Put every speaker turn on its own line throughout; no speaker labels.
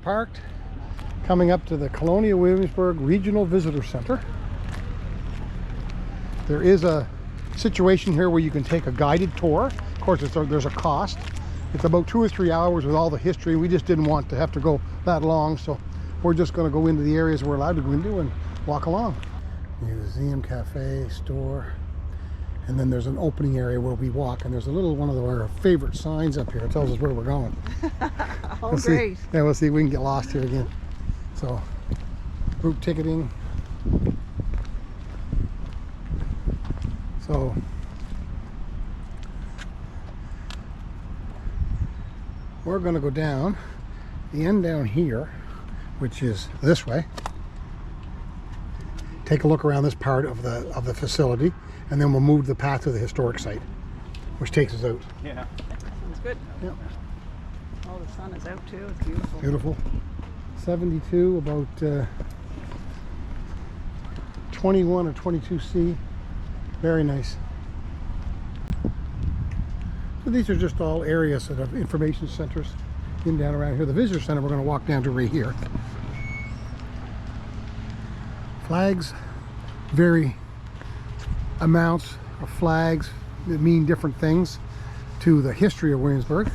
parked, coming up to the Colonial Williamsburg Regional Visitor Center. There is a situation here where you can take a guided tour. Of course, there's a cost. It's about 2 or 3 hours with all the history. We just didn't want to have to go that long, so we're just going to go into the areas we're allowed to go into and walk along. Museum, cafe, store, and then there's an opening area where we walk, and there's a little one of our favorite signs up here. It tells us where we're going.
Oh, great.
Yeah, we'll see if we can get lost here again. So, group ticketing. So, we're going to go down the end down here, which is this way. Take a look around this part of the facility, and then we'll move the path to the historic site, which takes us out.
Yeah. Sounds good.
Yeah.
Oh, the sun is out too. It's beautiful.
Beautiful. 72, about 21 or 22 C. Very nice. So these are just all areas that have information centers in down around here. The visitor center we're going to walk down to right here. Flags vary. Amounts of flags that mean different things to the history of Williamsburg.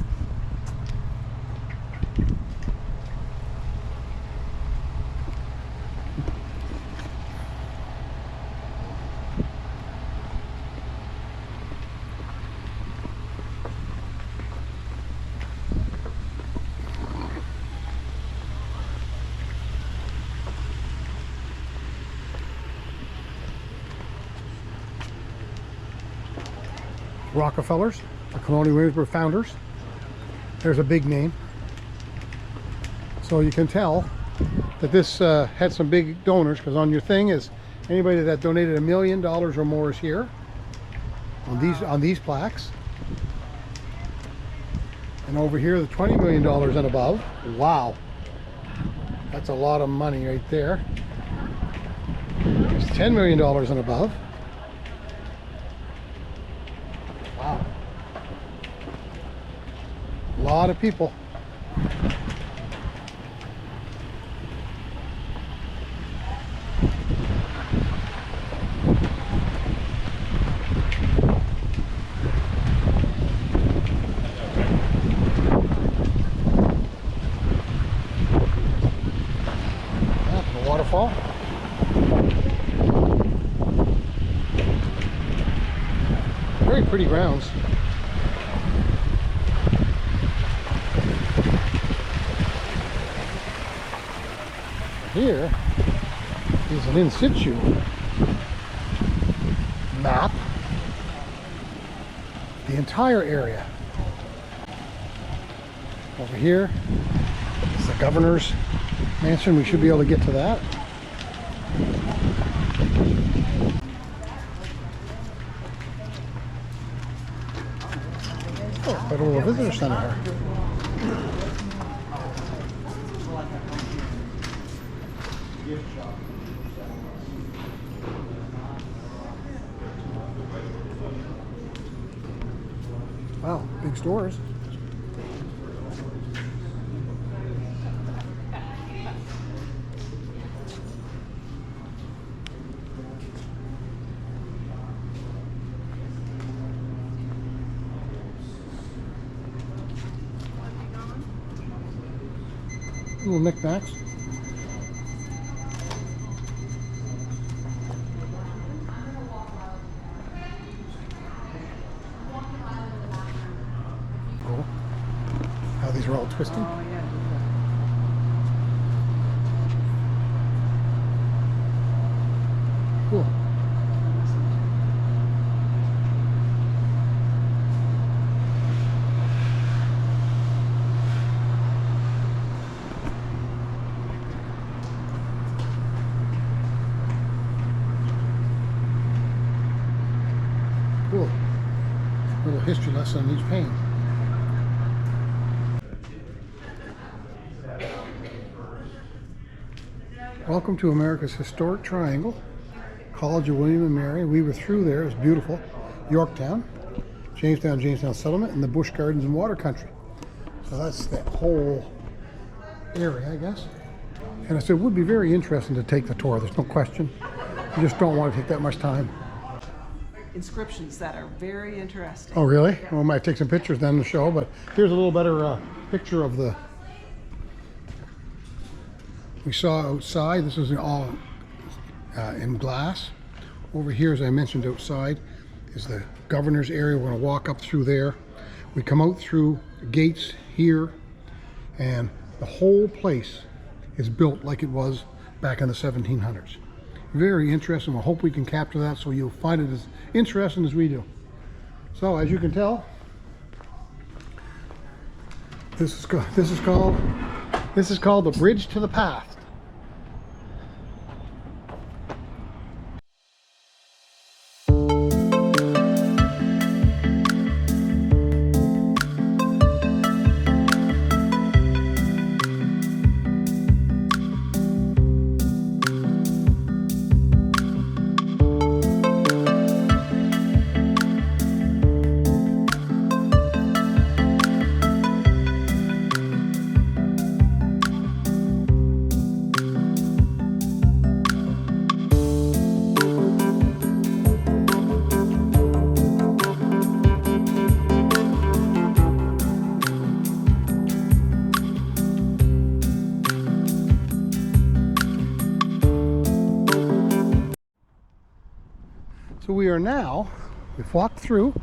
Rockefellers, the Colonial Williamsburg founders. There's a big name. So you can tell that this had some big donors, because on your thing is anybody that donated $1 million or more is here on these plaques. And over here, the $20 million and above. Wow, that's a lot of money right there. It's $10 million and above. Wow. A lot of people. The waterfall. Very pretty grounds. Here is an in situ map. The entire area. Over here is the governor's mansion. We should be able to get to that. Oh, quite a little visitor center here. Wow, big stores. Little knickknacks. Cool. How these are all twisting.
Oh, yeah.
Cool. Cool. Little history lesson on each pane. Welcome to America's historic triangle. College of William and Mary. We were through there. It was beautiful. Yorktown, Jamestown Settlement, and the Busch Gardens and Water Country. So that's that whole area, I guess. And I said, it would be very interesting to take the tour. There's no question. You just don't want to take that much time.
Inscriptions that are very interesting.
Oh, really? Well, I might take some pictures then to show, but here's a little better picture of the... We saw outside. This is all in glass. Over here, as I mentioned, outside is the governor's area. We're going to walk up through there. We come out through the gates here, and the whole place is built like it was back in the 1700s. Very interesting. I hope we can capture that so you'll find it as interesting as we do. So, as you can tell, this is called the Bridge to the Past. So we've walked through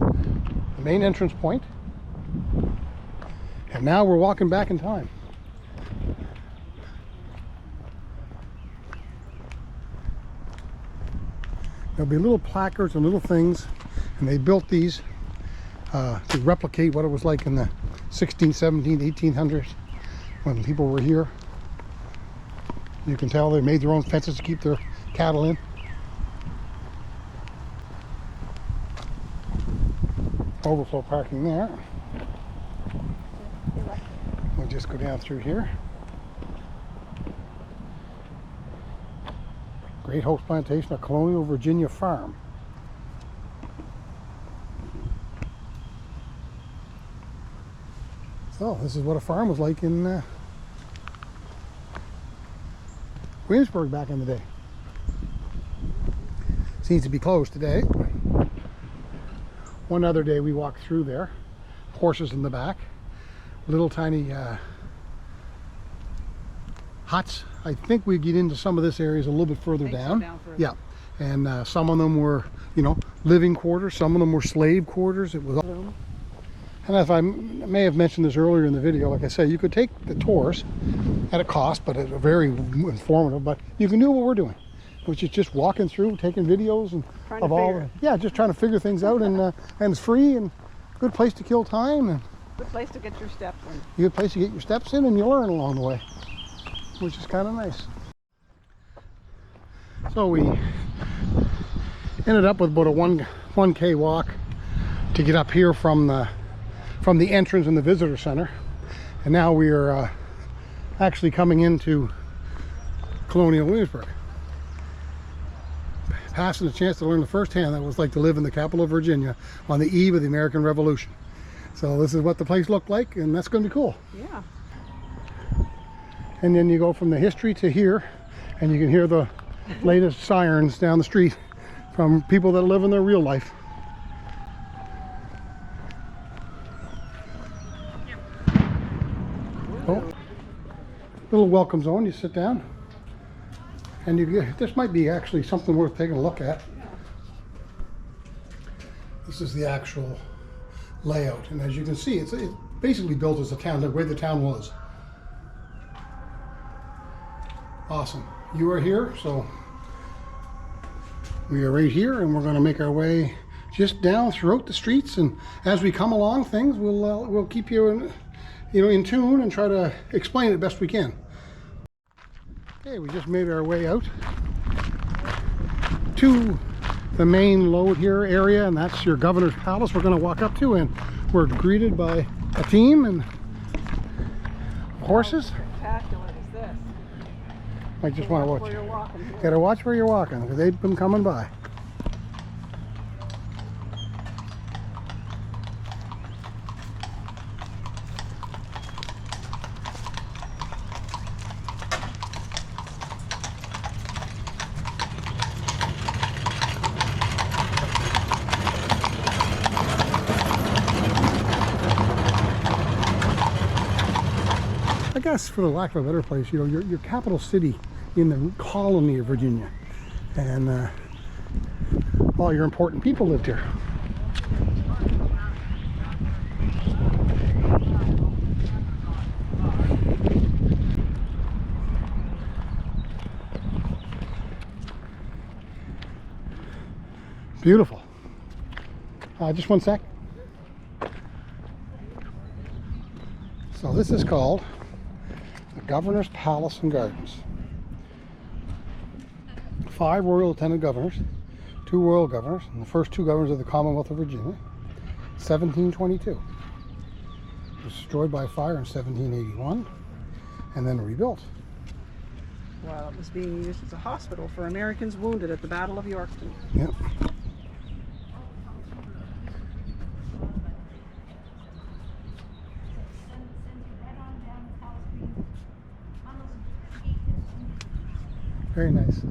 the main entrance point, and now we're walking back in time. There'll be little placards and little things, and they built these to replicate what it was like in the 16th, 17th, 1800s when people were here. You can tell they made their own fences to keep their cattle in. Overflow parking there. We'll just go down through here. Great H Plantation, a Colonial Virginia farm. So this is what a farm was like in Williamsburg back in the day. Seems to be closed today. One other day we walked through there, horses in the back, little tiny huts. I think we get into some of this area a little bit further down. Yeah, and some of them were, living quarters. Some of them were slave quarters. It was all... And if I may have mentioned this earlier in the video, like I said, you could take the tours at a cost, but it's very informative. But you can do what we're doing, which is just walking through, taking videos and just trying to figure things out, and it's free and good place to kill time and
good place to get your steps in.
Good place to get your steps in, and you learn along the way, which is kind of nice. So we ended up with about a 1K walk to get up here from the entrance in the visitor center, and now we are actually coming into Colonial Williamsburg. Passing a chance to learn the first hand that it was like to live in the capital of Virginia on the eve of the American Revolution. So this is what the place looked like, and that's going to be cool.
Yeah.
And then you go from the history to here, and you can hear the latest sirens down the street from people that live in their real life. Oh, little welcome zone. You sit down. And this might be actually something worth taking a look at. This is the actual layout, and as you can see, it's basically built as a town, the way the town was. Awesome. You are here, so we are right here, and we're going to make our way just down throughout the streets, and as we come along things, we'll keep you in tune and try to explain it best we can. Okay, we just made our way out to the main load here area, and that's your governor's palace we're going to walk up to, and we're greeted by a team and horses.
How spectacular is this?
I just want to watch.
Where you're walking here.
Gotta watch where you're walking, because they've been coming by. guess, for the lack of a better place, you know, your capital city in the colony of Virginia, and all your important people lived here. Beautiful. Just one sec. So this is called the Governor's Palace and Gardens. 5 royal lieutenant governors, 2 royal governors, and the first 2 governors of the Commonwealth of Virginia, 1722. It was destroyed by fire in 1781 and then rebuilt.
While it was being used as a hospital for Americans wounded at the Battle of Yorktown.
Yep. Very nice.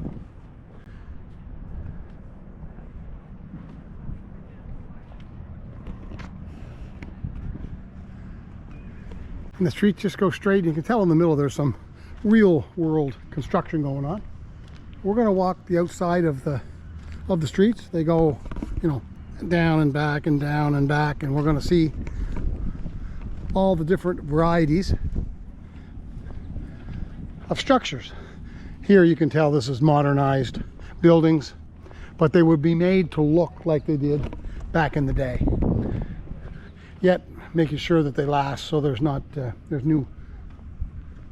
And the streets just go straight. You can tell in the middle there's some real world construction going on. We're going to walk the outside of the streets. They go, you know, down and back and down and back, and we're going to see all the different varieties of structures. Here you can tell this is modernized buildings, but they would be made to look like they did back in the day, yet making sure that they last, so there's not there's new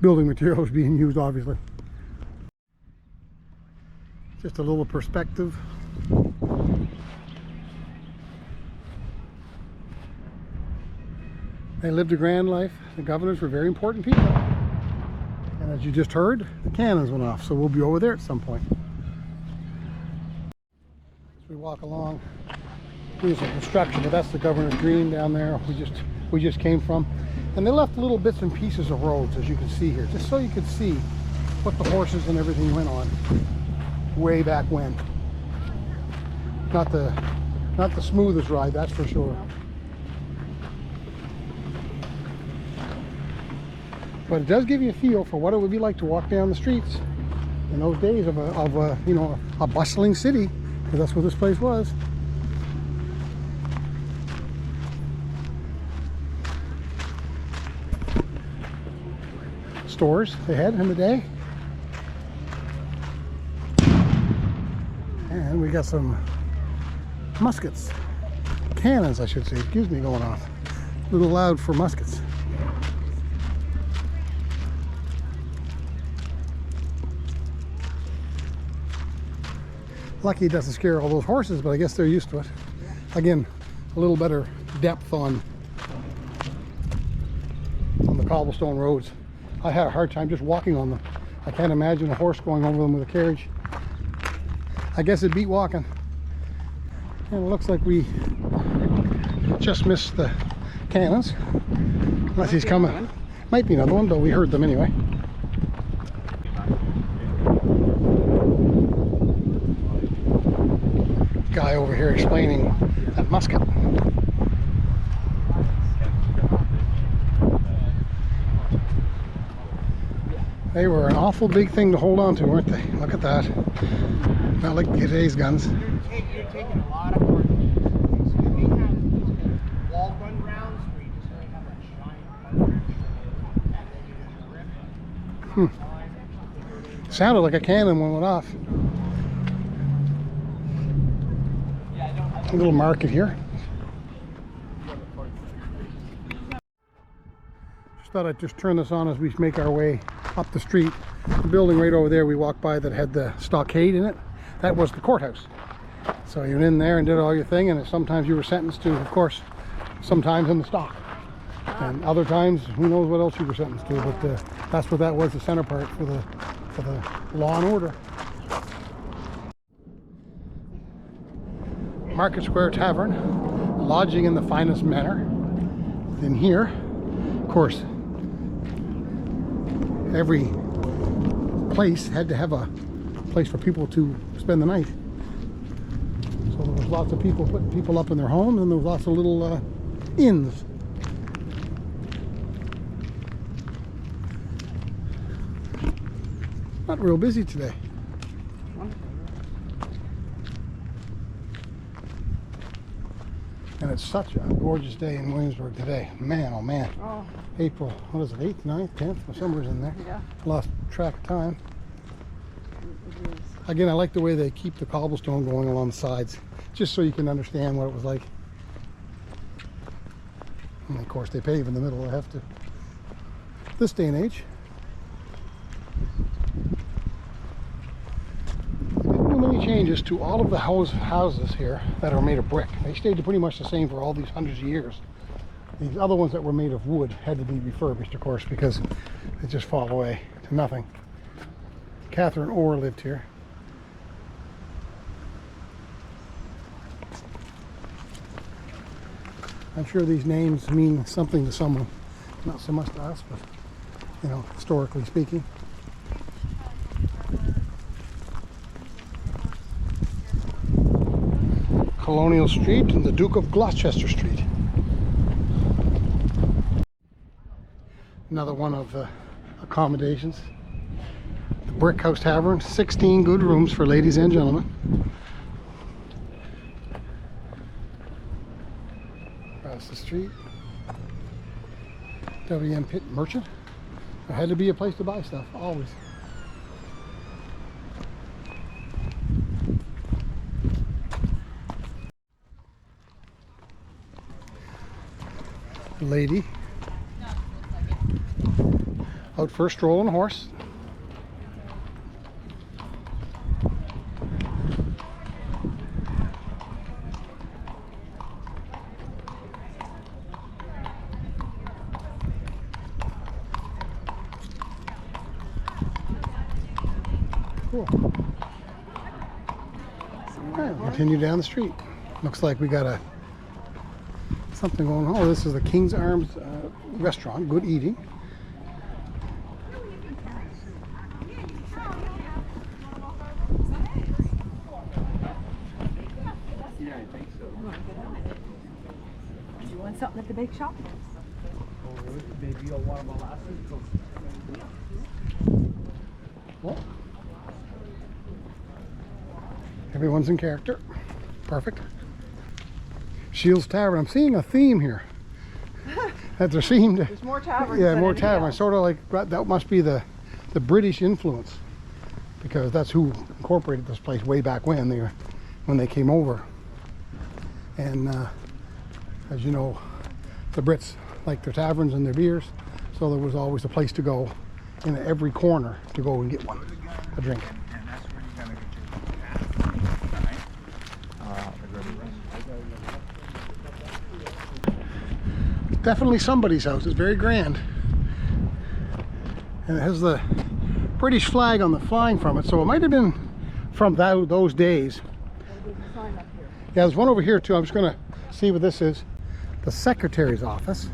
building materials being used, obviously. Just a little perspective. They lived a grand life. The governors were very important people. And as you just heard, the cannons went off, so we'll be over there at some point. As we walk along, here's the construction, but that's the Governor's Green down there we just came from. And they left little bits and pieces of roads, as you can see here, just so you could see what the horses and everything went on way back when. Not the smoothest ride, that's for sure. But it does give you a feel for what it would be like to walk down the streets in those days of a you know, a bustling city, because that's what this place was. Stores they had in the day, and we got some muskets, cannons I should say, excuse me, going off. A little loud for muskets. Lucky it doesn't scare all those horses, but I guess they're used to it. Again, a little better depth on the cobblestone roads. I had a hard time just walking on them. I can't imagine a horse going over them with a carriage. I guess it beat walking. And it looks like we just missed the cannons. Unless he's coming. Might be another one, but we heard them anyway. Guy over here explaining that musket. They were an awful big thing to hold on to, weren't they? Look at that. Not like today's guns.
You're taking a lot of work. So we have wall run rounds where you just really have that shiny color, and then you just rip.
Sounded like a cannon when it went off. A little market here. Just thought I'd just turn this on as we make our way up the street. The building right over there we walked by that had the stockade in it, that was the courthouse. So you went in there and did all your thing, and sometimes you were sentenced to, of course, sometimes in the stock, and other times who knows what else you were sentenced to, but that's what that was, the center part for the law and order. Market Square Tavern, lodging in the finest manner. Then here, of course, every place had to have a place for people to spend the night. So there was lots of people putting people up in their homes, and there was lots of little inns. Not real busy today.
Wonderful.
And it's such a gorgeous day in Williamsburg today. Man, oh man.
Oh,
April, what is it, 8th, 9th, 10th? Well, somewhere's in there.
yeah.
Lost track of time.
It is.
Again, I like the way they keep the cobblestone going along the sides, just so you can understand what it was like. And of course, they pave in the middle. They have to. This day and age. They didn't do many changes to all of the houses here that are made of brick. They stayed pretty much the same for all these hundreds of years. These other ones that were made of wood had to be refurbished, of course, because they just fall away to nothing. Catherine Orr lived here. I'm sure these names mean something to someone, not so much to us, but, you know, historically speaking. Colonial Street and the Duke of Gloucester Street. Another one of the accommodations. The Brick House Tavern, 16 good rooms for ladies and gentlemen. Across the street, W.M. Pitt Merchant. There had to be a place to buy stuff, always. Lady out for a stroll on a horse. Cool. Alright, continue down the street. Looks like we got something going on. Oh, this is the King's Arms restaurant. Good eating.
Do you want something at the bake shop?
Well, everyone's in character. Perfect. Shields Tavern. I'm seeing a theme here. That there seemed to,
There's more taverns.
yeah,
than
more
anything
taverns.
else.
Sort of like that must be the British influence, because that's who incorporated this place way back when they came over. And as you know, the Brits like their taverns and their beers, so there was always a place to go in every corner to go and get one, a drink.
And that's where you gotta get your tonight.
Definitely somebody's house. It's very grand, and it has the British flag on the flying from it, so it might have been from those days.
There's a sign up here.
Yeah, there's one over here too. I'm just gonna see what this is. The secretary's office.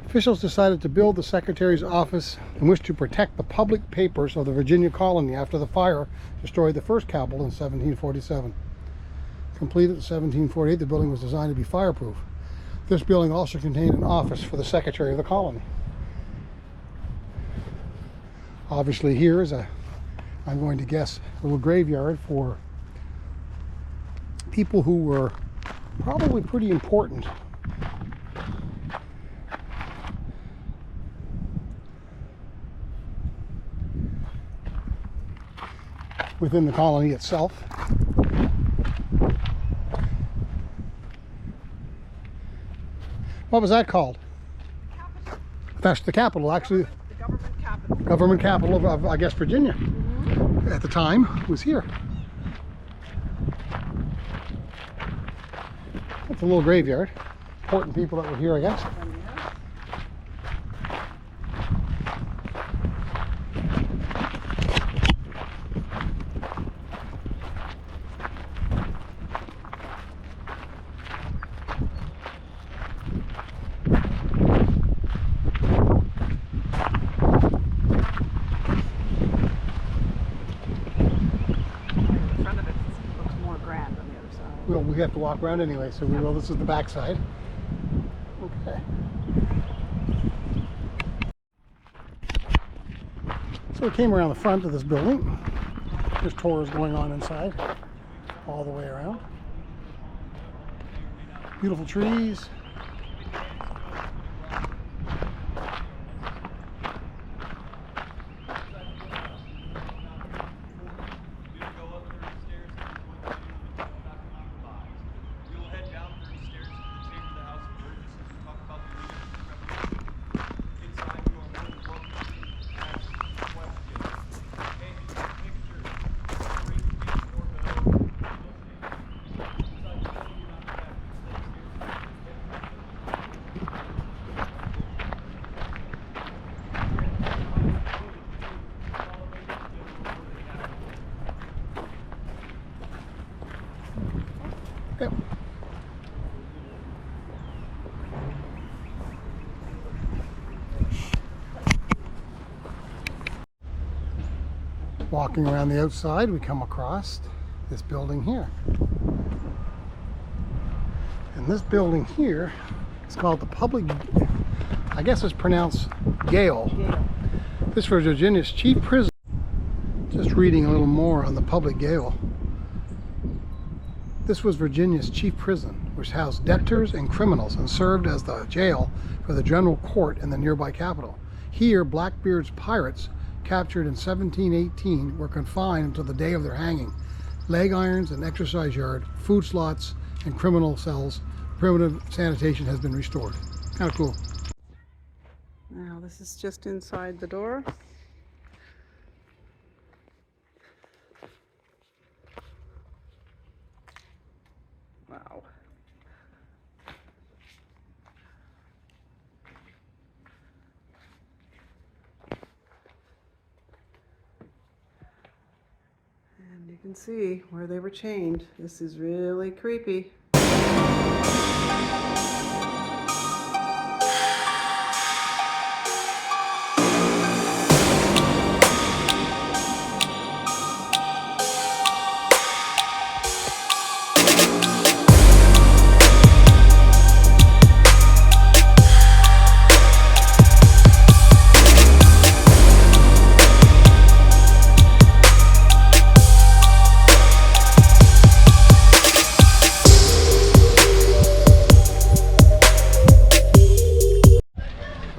Officials decided to build the secretary's office in which to protect the public papers of the Virginia colony after the fire destroyed the first capital in 1747. Completed in 1748, the building was designed to be fireproof. This building also contained an office for the secretary of the colony. Obviously here is I'm going to guess, a little graveyard for people who were probably pretty important within the colony itself. What was that called? That's the capital, actually.
The government capital.
Government capital of I guess, Virginia. At the time, was here. It's a little graveyard. Important people that were here, I guess.
Well,
We have to walk around anyway, so we will. This is the back side. Okay. So we came around the front of this building. There's tours going on inside, all the way around. Beautiful trees. Yep. Walking around the outside, we come across this building here. And this building here is called the Public, I guess it's pronounced Gaol. This was Virginia's chief prison. Just reading a little more on the Public Gaol. This was Virginia's chief prison, which housed debtors and criminals and served as the jail for the general court in the nearby capital. Here, Blackbeard's pirates, captured in 1718, were confined until the day of their hanging. Leg irons, an exercise yard, food slots, and criminal cells. Primitive sanitation has been restored. Kind of cool.
Now this is just inside the door. Wow. And you can see where they were chained. This is really creepy.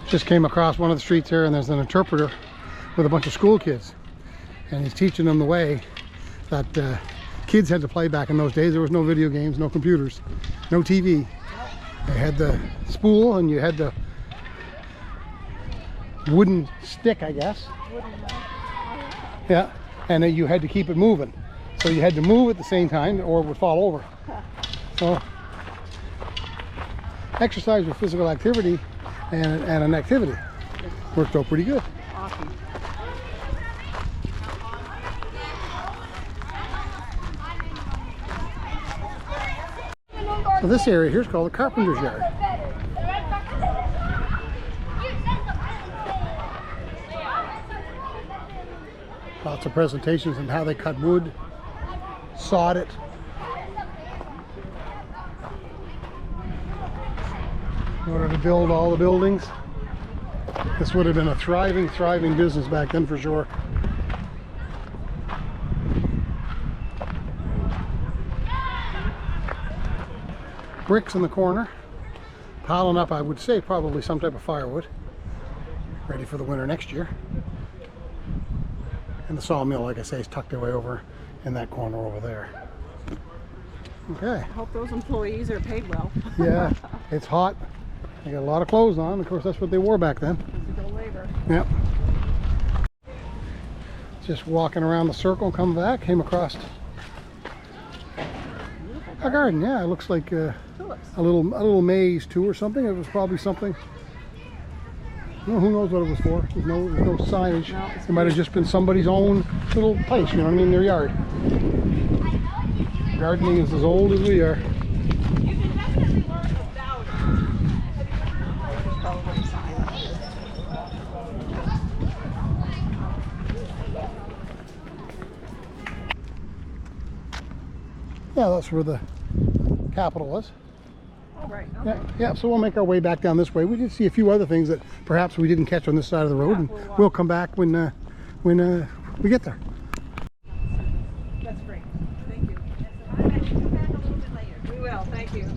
Just came across one of the streets here, and there's an interpreter with a bunch of school kids, and he's teaching them the way that kids had to play back in those days. There was no video games, no computers, no TV. They had the spool, and you had the wooden stick, I guess. Yeah, and then you had to keep it moving. So you had to move at the same time or it would fall over. So exercise with physical activity and an activity worked out pretty good.
Awesome.
So this area here is called the Carpenters Yard. Lots of presentations on how they cut wood, sawed it. In order to build all the buildings. This would have been a thriving business back then for sure. Bricks in the corner, piling up, I would say probably some type of firewood, ready for the winter next year. And the sawmill, like I say, is tucked away over in that corner over there. Okay.
I hope those employees are paid well.
Yeah, it's hot. They got a lot of clothes on. Of course, that's what they wore back then.
Physical labor.
Yep. Just walking around the circle, come back, came across a garden. Yeah, it looks like a little maze too or something. It was probably something. No, who knows what it was for? There's no signage.
No,
It might have just been somebody's own little place, you know what I mean, their yard. Gardening is as old as we are. Yeah, that's where the Capitol was.
Oh, right. Okay.
Yeah, so we'll make our way back down this way. We did see a few other things that perhaps we didn't catch on this side of the road, and
we'll
we'll come back when when we get there.
That's great. Thank you.
Come back a little bit later.
We will. Thank you.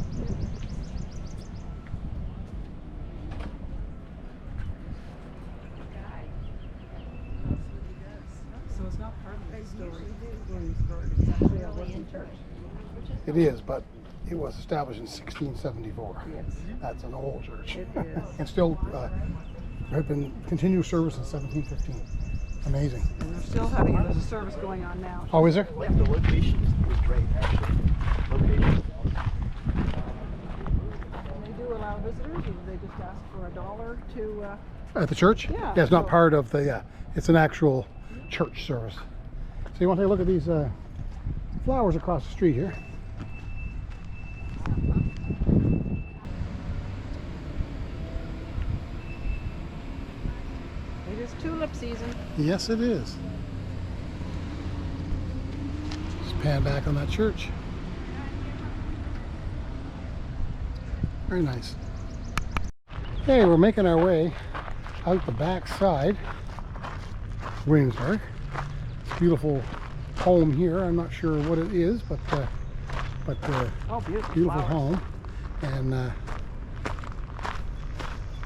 So it's not part of the story. Williamsburg. It's actually a Lutheran church.
It is, but it was established in 1674.
Yes.
That's an old church.
It is.
And still have been continuous service since 1715. Amazing.
And they're still having there's a service going on now.
Oh, is there?
The location was great, actually. Location.
And they do allow visitors, or do they just ask for $1 to?
At the church?
Yeah,
it's not
so-
part of the, it's an actual church service. So you want to take a look at these flowers across the street here.
It is tulip season.
Yes, it is. Just pan back on that church. Very nice. Okay, we're making our way out the back side, Williamsburg. It's a beautiful home here. I'm not sure what it is, but
Oh, beautiful.
beautiful
flowers.
home. And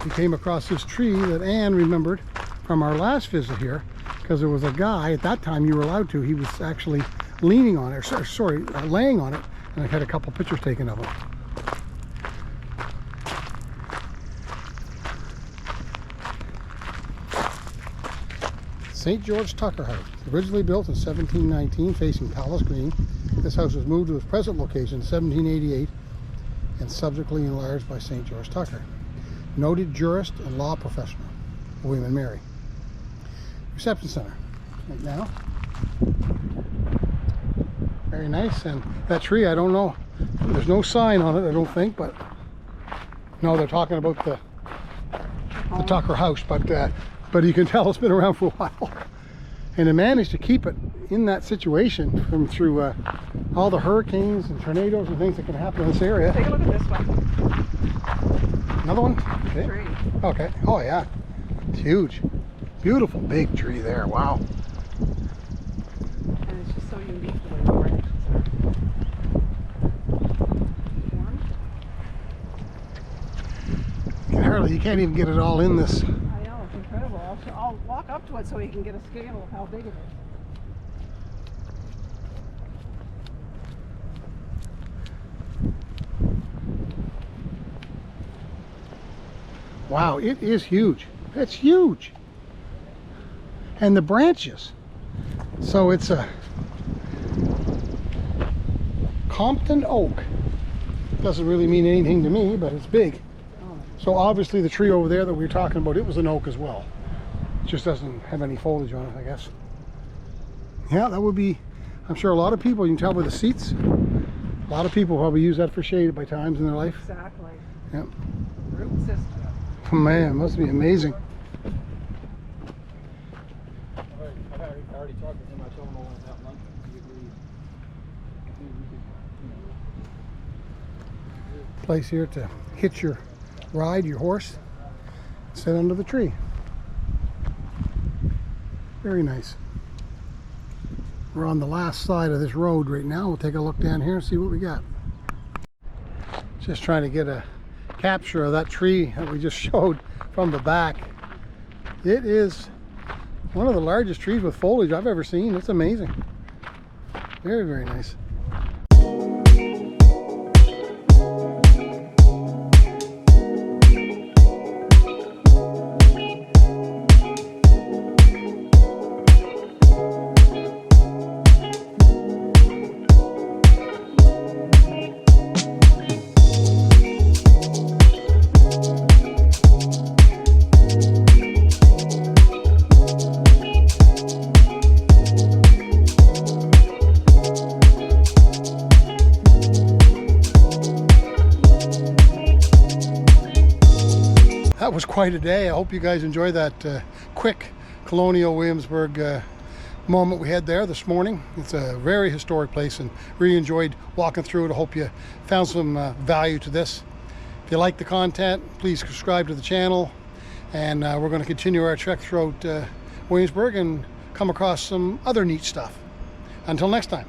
we came across this tree that Anne remembered from our last visit here, because there was a guy at that time you were allowed to. He was actually leaning on it, laying on it, and I had a couple pictures taken of him. St. George Tucker House, originally built in 1719, facing Palace Green. This house was moved to its present location in 1788 and subsequently enlarged by St. George Tucker. Noted jurist and law professional, William and Mary. Reception center, right now. Very nice, and that tree, I don't know, there's no sign on it, I don't think, but no, they're talking about the Tucker house, but you can tell it's been around for a while. And they managed to keep it in that situation from through all the hurricanes and tornadoes and things that can happen in this area.
Take a look at this one.
Another one? Okay.
Tree.
Okay. Oh yeah. It's huge. Beautiful big tree there. Wow.
And it's just so unique the way the branches are formed.
You can't even get it all in this.
I know, it's incredible. I'll walk up to it so you can get a scale of how big it is.
Wow, it is huge. It's huge. And the branches. So it's a Compton oak. Doesn't really mean anything to me, but it's big. So obviously the tree over there that we were talking about, it was an oak as well. It just doesn't have any foliage on it, I guess. Yeah, that would be, I'm sure a lot of people, you can tell by the seats, a lot of people probably use that for shade by times in their life.
Exactly.
Yep.
Root system.
Oh, man, it must be amazing.
I already talked to him. I told him I wanted that lunch. He agreed.
Place here to hitch your ride, your horse, sit under the tree. Very nice. We're on the last side of this road right now. We'll take a look down here and see what we got. Just trying to get a capture of that tree that we just showed from the back. It is one of the largest trees with foliage I've ever seen. It's amazing. Very, very nice. That was quite a day. I hope you guys enjoyed that quick Colonial Williamsburg moment we had there this morning. It's a very historic place and really enjoyed walking through it. I hope you found some value to this. If you like the content, please subscribe to the channel, and we're going to continue our trek throughout Williamsburg and come come across some other neat stuff. Until next time.